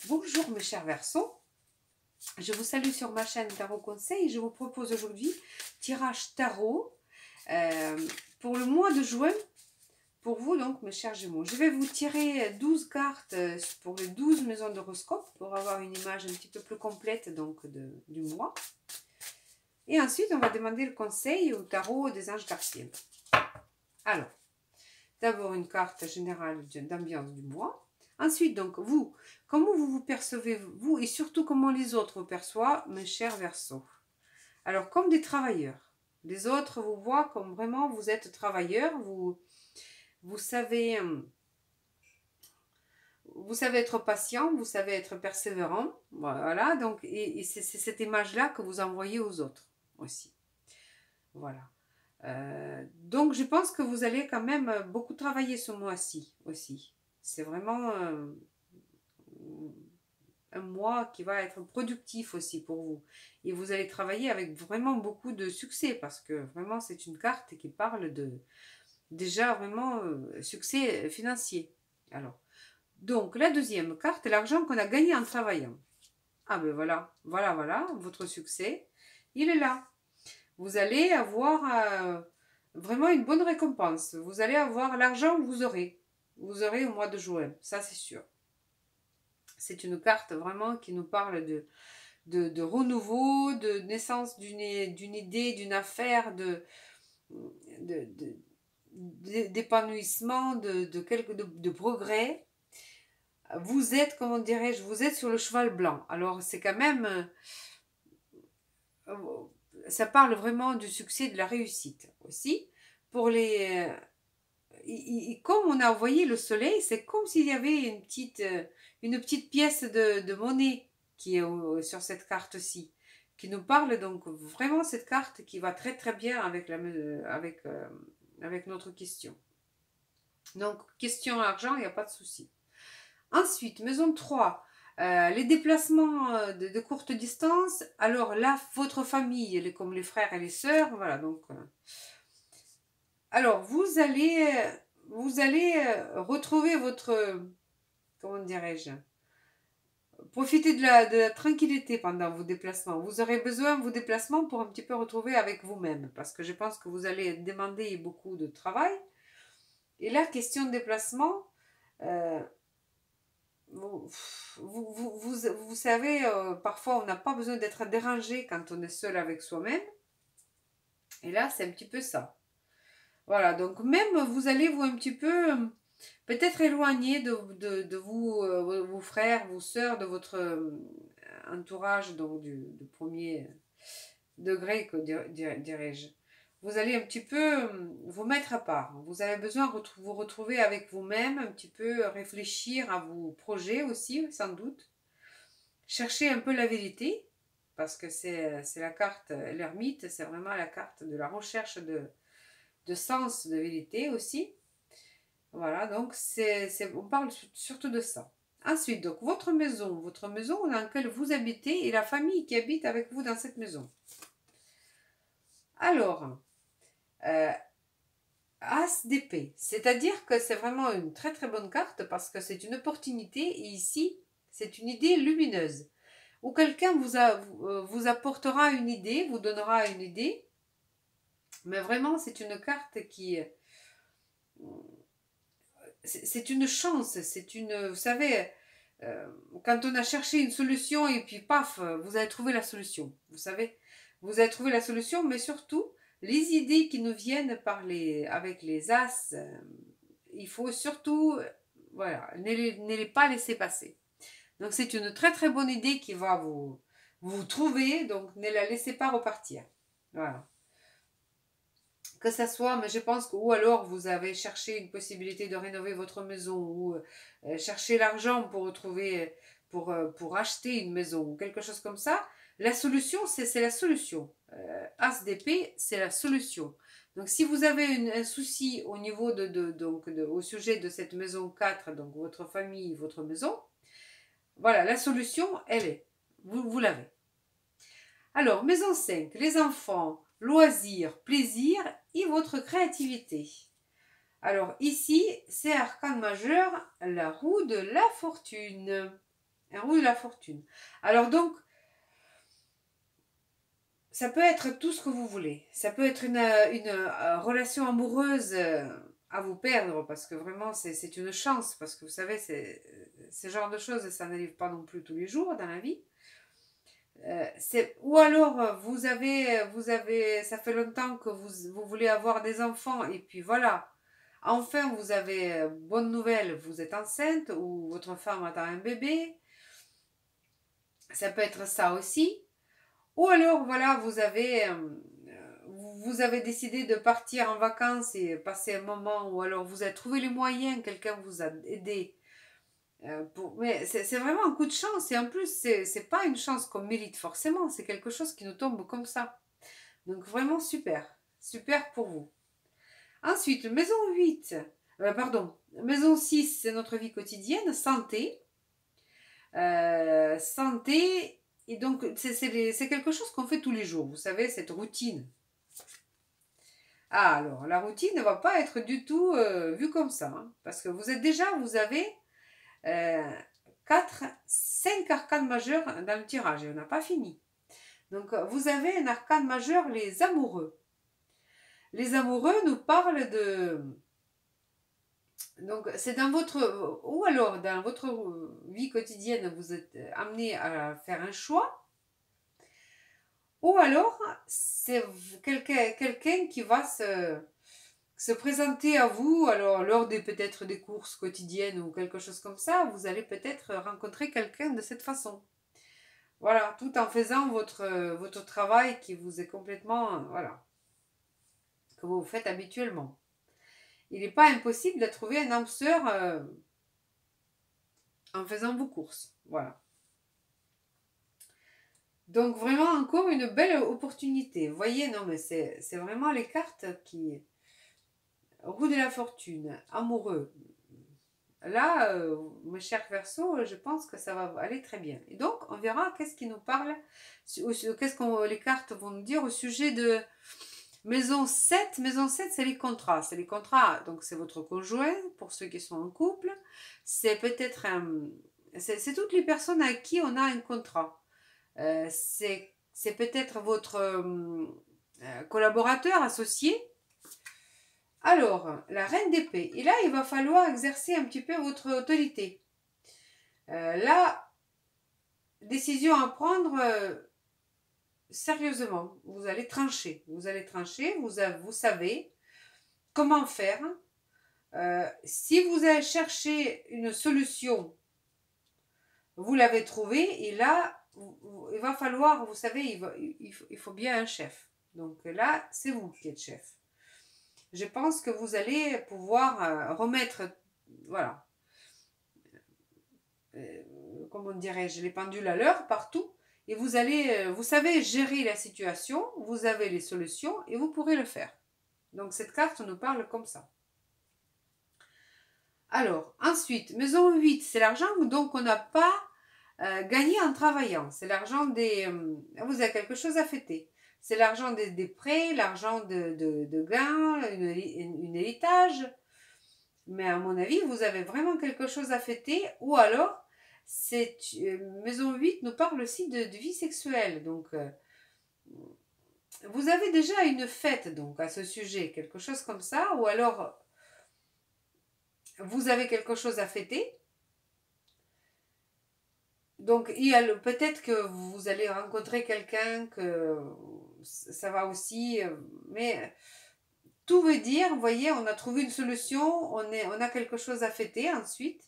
Bonjour mes chers Verseaux, je vous salue sur ma chaîne Tarot Conseil. Je vous propose aujourd'hui tirage tarot pour le mois de juin, pour vous donc mes chers Gémeaux. Je vais vous tirer 12 cartes pour les 12 maisons d'horoscope pour avoir une image un petit peu plus complète donc du mois. Et ensuite on va demander le conseil au tarot des anges gardiens. Alors, d'abord une carte générale d'ambiance du mois. Ensuite, donc, vous, comment vous vous percevez, vous, et surtout comment les autres vous perçoivent, mes chers Verseaux. Alors, comme des travailleurs, les autres vous voient comme vraiment vous êtes travailleurs, vous savez être patient, vous savez être persévérant, voilà, donc, et c'est cette image-là que vous envoyez aux autres aussi. Voilà. Donc, je pense que vous allez quand même beaucoup travailler ce mois-ci aussi. C'est vraiment un mois qui va être productif aussi pour vous. Et vous allez travailler avec vraiment beaucoup de succès parce que vraiment c'est une carte qui parle de déjà vraiment succès financier. Alors, donc la deuxième carte, l'argent qu'on a gagné en travaillant. Ah ben voilà, votre succès, il est là. Vous allez avoir vraiment une bonne récompense. Vous allez avoir l'argent que vous aurez. Vous aurez au mois de juin, ça c'est sûr. C'est une carte vraiment qui nous parle de renouveau, de naissance d'une idée, d'une affaire, d'épanouissement, de progrès. Vous êtes, comment dirais-je, vous êtes sur le cheval blanc. Alors c'est quand même, ça parle vraiment du succès, de la réussite aussi. Pour les, comme on a envoyé le soleil, c'est comme s'il y avait une petite pièce de monnaie qui est sur cette carte-ci, qui nous parle donc vraiment cette carte qui va très très bien avec, avec notre question. Donc, question argent, il n'y a pas de souci. Ensuite, maison 3, les déplacements de courte distance. Alors là, votre famille, comme les frères et les sœurs, voilà, donc... alors, vous allez retrouver votre, comment dirais-je, profiter de la tranquillité pendant vos déplacements. Vous aurez besoin de vos déplacements pour un petit peu retrouver avec vous-même, parce que je pense que vous allez demander beaucoup de travail. Et là, question de déplacement, vous savez, parfois on n'a pas besoin d'être dérangé quand on est seul avec soi-même. Et là, c'est un petit peu ça. Voilà, donc même vous allez vous un petit peu peut-être éloigner de vous, vos frères, vos sœurs, de votre entourage, donc du premier degré, que dirais-je. Vous allez un petit peu vous mettre à part. Vous avez besoin de vous retrouver avec vous-même, un petit peu réfléchir à vos projets aussi, sans doute. Chercher un peu la vérité, parce que c'est la carte, l'ermite, c'est vraiment la carte de la recherche de sens, de vérité aussi. Voilà, donc on parle surtout de ça. Ensuite, donc votre maison dans laquelle vous habitez et la famille qui habite avec vous dans cette maison. Alors, As d'épée, c'est-à-dire que c'est vraiment une très très bonne carte parce que c'est une opportunité et ici, c'est une idée lumineuse où quelqu'un vous apportera une idée, vous donnera une idée, mais vraiment c'est une carte qui... c'est une chance, vous savez, quand on a cherché une solution et puis paf, vous avez trouvé la solution. Vous savez, vous avez trouvé la solution, mais surtout, les idées qui nous viennent avec les as, il faut surtout, voilà, ne les pas laisser passer. Donc c'est une très très bonne idée qui va vous trouver, donc ne la laissez pas repartir. Voilà. Que ça soit, mais je pense que, ou alors vous avez cherché une possibilité de rénover votre maison, ou chercher l'argent pour retrouver, pour acheter une maison, ou quelque chose comme ça, la solution, c'est la solution. As d'épée, c'est la solution. Donc si vous avez un souci au niveau au sujet de cette maison 4, donc votre famille, votre maison, voilà, la solution, elle est. Vous l'avez. Alors, maison 5, les enfants, loisirs, plaisir et votre créativité. Alors ici, c'est arcane majeur, la roue de la fortune. Un roue de la fortune. Alors donc, ça peut être tout ce que vous voulez. Ça peut être une relation amoureuse à vous perdre, parce que vraiment, c'est une chance. Parce que vous savez, ce genre de choses, ça n'arrive pas non plus tous les jours dans la vie. Ou alors, ça fait longtemps que vous voulez avoir des enfants, et puis voilà. Enfin, vous avez bonne nouvelle, vous êtes enceinte, ou votre femme attend un bébé. Ça peut être ça aussi. Ou alors, voilà, vous avez décidé de partir en vacances et passer un moment, ou alors vous avez trouvé les moyens, quelqu'un vous a aidé. Mais c'est vraiment un coup de chance, et en plus, c'est pas une chance qu'on mérite forcément, c'est quelque chose qui nous tombe comme ça. Donc vraiment super, super pour vous. Ensuite, maison 8, pardon, maison 6, c'est notre vie quotidienne, santé. Santé, et donc c'est quelque chose qu'on fait tous les jours, vous savez, cette routine. Ah, alors, la routine ne va pas être du tout vue comme ça, hein, parce que vous avez euh, 4, 5 arcanes majeures dans le tirage, et on n'a pas fini. Donc, vous avez un arcane majeur, les amoureux. Les amoureux nous parlent de... Donc, c'est dans votre... Ou alors, dans votre vie quotidienne, vous êtes amené à faire un choix. Ou alors, c'est quelqu'un qui va se présenter à vous, alors lors des peut-être des courses quotidiennes ou quelque chose comme ça, vous allez peut-être rencontrer quelqu'un de cette façon. Voilà, tout en faisant votre travail qui vous est complètement, voilà, que vous faites habituellement. Il n'est pas impossible de trouver un âme sœur en faisant vos courses. Voilà. Donc vraiment encore une belle opportunité. Vous voyez, non mais c'est vraiment les cartes qui... Roue de la fortune, amoureux. Là, mes chers Verseaux, je pense que ça va aller très bien. Et donc, on verra qu'est-ce qui nous parle, qu'est-ce que les cartes vont nous dire au sujet de maison 7. Maison 7, c'est les contrats. C'est les contrats, donc c'est votre conjoint, pour ceux qui sont en couple. C'est peut-être c'est toutes les personnes à qui on a un contrat. C'est peut-être votre collaborateur, associé. Alors, la reine d'épée. Et là, il va falloir exercer un petit peu votre autorité. Là, décision à prendre sérieusement. Vous allez trancher. Vous allez trancher. Vous savez comment faire. Si vous allez chercher une solution, vous l'avez trouvée. Et là, il va falloir, vous savez, il faut bien un chef. Donc là, c'est vous qui êtes chef. Je pense que vous allez pouvoir remettre, voilà, comment dirais-je, les pendules à l'heure partout. Et vous allez, vous savez gérer la situation, vous avez les solutions et vous pourrez le faire. Donc cette carte nous parle comme ça. Alors, ensuite, maison 8, c'est l'argent donc on n'a pas gagné en travaillant. C'est l'argent des... vous avez quelque chose à fêter. C'est l'argent des prêts, l'argent de gains, une héritage. Mais à mon avis, vous avez vraiment quelque chose à fêter. Ou alors, maison 8 nous parle aussi de vie sexuelle. Donc, vous avez déjà une fête donc à ce sujet, quelque chose comme ça. Ou alors, vous avez quelque chose à fêter. Donc, peut-être que vous allez rencontrer quelqu'un que ça va aussi. Mais tout veut dire, vous voyez, on a trouvé une solution, on a quelque chose à fêter ensuite.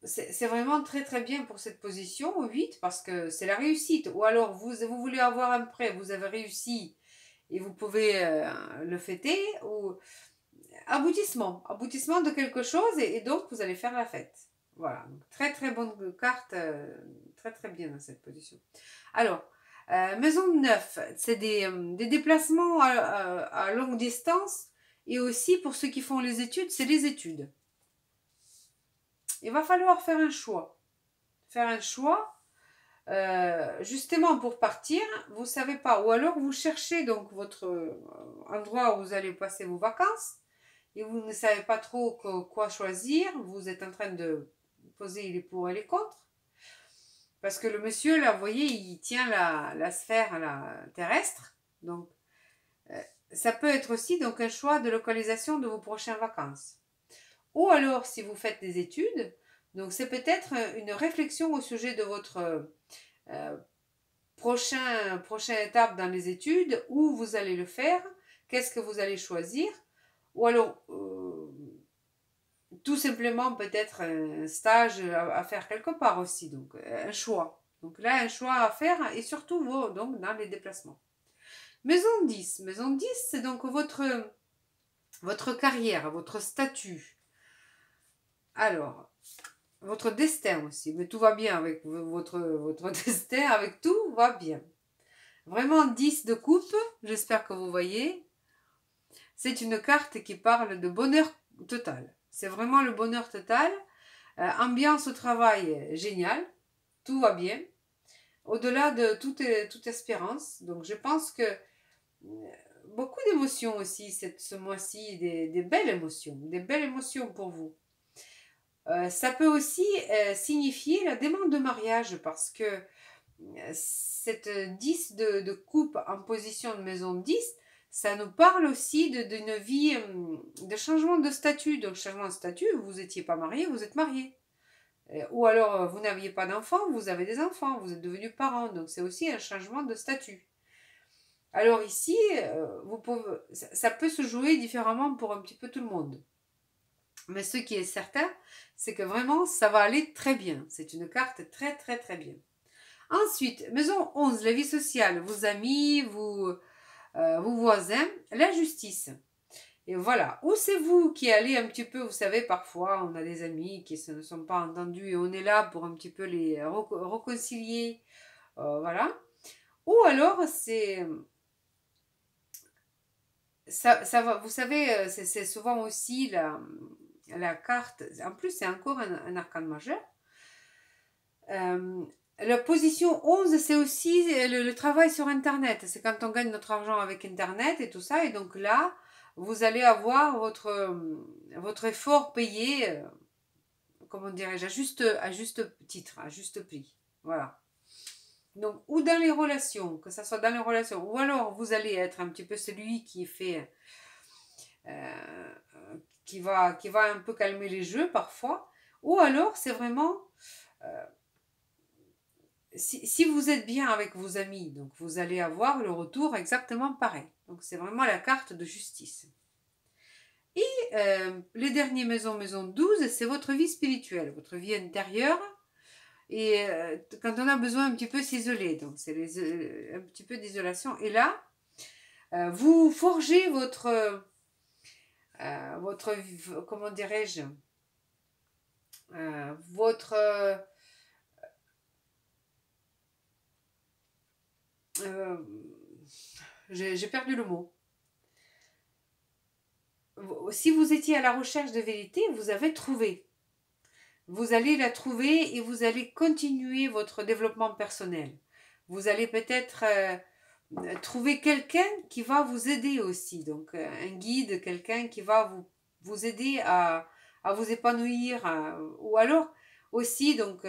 C'est vraiment très très bien pour cette position, 8, parce que c'est la réussite. Ou alors, vous voulez avoir un prêt, vous avez réussi et vous pouvez le fêter. Ou aboutissement de quelque chose et donc vous allez faire la fête. Voilà, donc très très bonne carte, très très bien dans cette position. Alors, maison 9, c'est des déplacements à longue distance et aussi pour ceux qui font les études, c'est les études. Il va falloir faire un choix. Faire un choix, justement pour partir, vous ne savez pas. Ou alors vous cherchez donc votre endroit où vous allez passer vos vacances. et vous ne savez pas trop quoi choisir, vous êtes en train de poser les pour et les contre. Parce que le monsieur, là, vous voyez, il tient la sphère terrestre. Donc, ça peut être aussi donc, un choix de localisation de vos prochaines vacances. Ou alors, si vous faites des études, donc c'est peut-être une réflexion au sujet de votre euh, prochaine étape dans les études, où vous allez le faire, qu'est-ce que vous allez choisir. Ou alors, tout simplement peut-être un stage à faire quelque part aussi, donc un choix. Donc là, un choix à faire et surtout donc, dans les déplacements. Maison 10. Maison 10, c'est donc votre carrière, votre statut. Alors, votre destin aussi. Mais tout va bien avec votre destin, avec tout va bien. Vraiment 10 de coupe, j'espère que vous voyez. C'est une carte qui parle de bonheur total. C'est vraiment le bonheur total. Ambiance au travail géniale, tout va bien. Au-delà de toute espérance. Donc je pense que beaucoup d'émotions aussi ce mois-ci, des belles émotions pour vous. Ça peut aussi signifier la demande de mariage parce que cette 10 de coupe en position de maison 10, ça nous parle aussi d'une vie de changement de statut. Donc changement de statut, vous n'étiez pas marié, vous êtes marié. Ou alors vous n'aviez pas d'enfants, vous avez des enfants, vous êtes devenus parents. Donc c'est aussi un changement de statut. Alors ici, ça peut se jouer différemment pour un petit peu tout le monde. Mais ce qui est certain, c'est que vraiment, ça va aller très bien. C'est une carte très, très, très bien. Ensuite, maison 11, la vie sociale, vos amis, vos voisins, la justice. Et voilà. Ou c'est vous qui allez un petit peu, vous savez, parfois, on a des amis qui ne sont pas entendus et on est là pour un petit peu les réconcilier. Voilà. Ou alors, ça va, vous savez, c'est souvent aussi la carte, en plus c'est encore un arcane majeur. La position 11, c'est aussi le travail sur Internet. C'est quand on gagne notre argent avec Internet et tout ça. Et donc là, vous allez avoir votre effort payé, comment dirais-je, à juste titre, à juste prix. Voilà. Donc, ou dans les relations, que ce soit dans les relations, ou alors vous allez être un petit peu celui qui fait euh, qui va un peu calmer les jeux parfois, ou alors c'est vraiment si vous êtes bien avec vos amis, donc vous allez avoir le retour exactement pareil. Donc c'est vraiment la carte de justice. Et les derniers maison 12, c'est votre vie spirituelle, votre vie intérieure. Et quand on a besoin un petit peu s'isoler, donc c'est un petit peu d'isolation. Et là, vous forgez comment dirais-je, votre euh, j'ai perdu le mot. Si vous étiez à la recherche de vérité, vous avez trouvé. Vous allez la trouver et vous allez continuer votre développement personnel. Vous allez peut-être trouver quelqu'un qui va vous aider aussi. Donc un guide, quelqu'un qui va vous aider à vous épanouir. Ou alors aussi, donc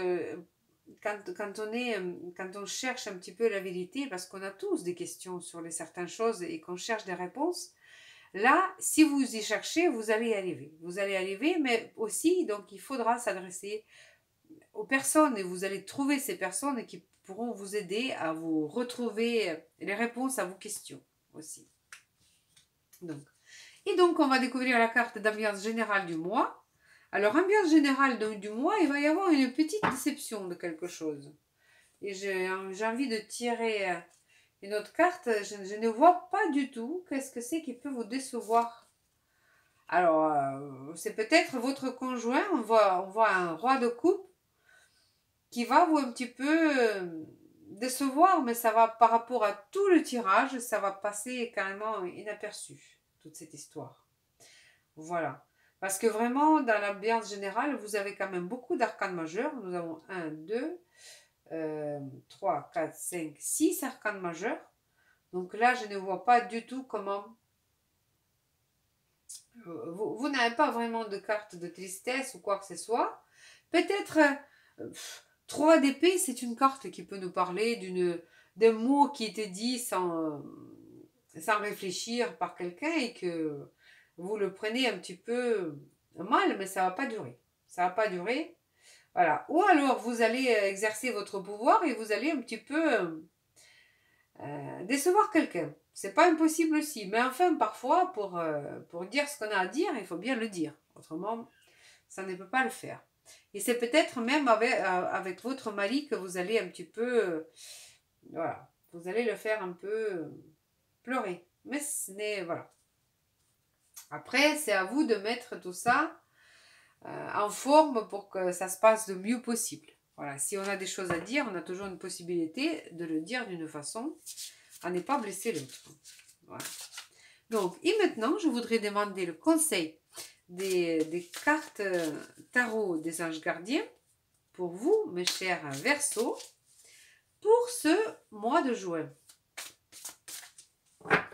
quand on cherche un petit peu la vérité, parce qu'on a tous des questions sur certaines choses et qu'on cherche des réponses, là, si vous y cherchez, vous allez y arriver. Vous allez y arriver, mais aussi, donc, il faudra s'adresser aux personnes et vous allez trouver ces personnes qui pourront vous aider à vous retrouver les réponses à vos questions aussi. Donc. Et donc, on va découvrir la carte d'ambiance générale du mois. Alors, ambiance générale donc, du mois, il va y avoir une petite déception de quelque chose. Et j'ai envie de tirer une autre carte. Je ne vois pas du tout qu'est-ce que c'est qui peut vous décevoir. Alors, c'est peut-être votre conjoint. On voit un roi de coupe qui va vous un petit peu décevoir, mais ça va par rapport à tout le tirage, ça va passer carrément inaperçu, toute cette histoire. Voilà. Parce que vraiment, dans l'ambiance générale, vous avez quand même beaucoup d'arcanes majeurs. Nous avons 1, 2, 3, 4, 5, 6 arcanes majeurs. Donc là, je ne vois pas du tout comment Vous n'avez pas vraiment de carte de tristesse ou quoi que ce soit. Peut-être 3 d'épée, c'est une carte qui peut nous parler d'un mot qui était dit sans réfléchir par quelqu'un et que vous le prenez un petit peu mal, mais ça va pas durer. Ça va pas durer. Voilà. Ou alors vous allez exercer votre pouvoir et vous allez un petit peu décevoir quelqu'un. C'est pas impossible aussi. Mais enfin, parfois, pour dire ce qu'on a à dire, il faut bien le dire. Autrement, ça ne peut pas le faire. Et c'est peut-être même avec votre mari que vous allez un petit peu, voilà, vous allez le faire un peu pleurer. Mais ce n'est, voilà. Après, c'est à vous de mettre tout ça en forme pour que ça se passe le mieux possible. Voilà, si on a des choses à dire, on a toujours une possibilité de le dire d'une façon à ne pas blesser l'autre. Voilà. Donc, et maintenant, je voudrais demander le conseil des cartes tarot des anges gardiens pour vous, mes chers Verseaux, pour ce mois de juin.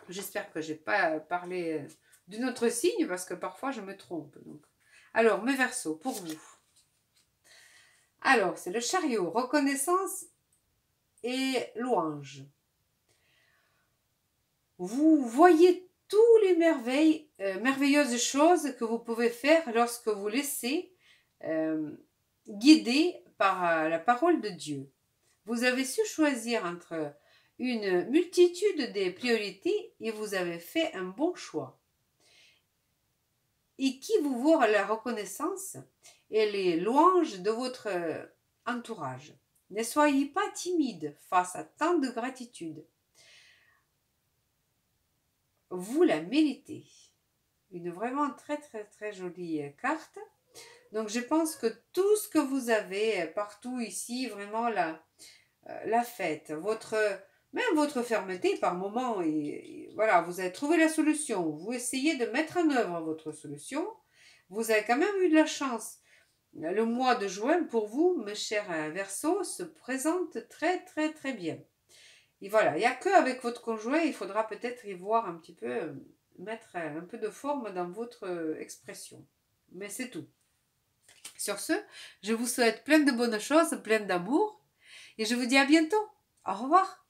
J'espère que je n'ai pas parlé d'un autre signe parce que parfois je me trompe. Donc. Alors, mes Verseaux, pour vous. Alors, c'est le chariot, reconnaissance et louange. Vous voyez toutes les merveilleuses choses que vous pouvez faire lorsque vous laissez guider par la parole de Dieu. Vous avez su choisir entre une multitude de priorités et vous avez fait un bon choix. Et qui vous vaut la reconnaissance et les louanges de votre entourage. Ne soyez pas timide face à tant de gratitude. Vous la méritez. Une vraiment très très très jolie carte. Donc je pense que tout ce que vous avez partout ici, vraiment la fête, même votre fermeté par moment, et voilà, vous avez trouvé la solution, vous essayez de mettre en œuvre votre solution, vous avez quand même eu de la chance. Le mois de juin pour vous, mes chers Verseaux, se présente très très très bien. Et voilà, il n'y a qu'avec votre conjoint, il faudra peut-être y voir un petit peu, mettre un peu de forme dans votre expression. Mais c'est tout. Sur ce, je vous souhaite plein de bonnes choses, plein d'amour, et je vous dis à bientôt. Au revoir.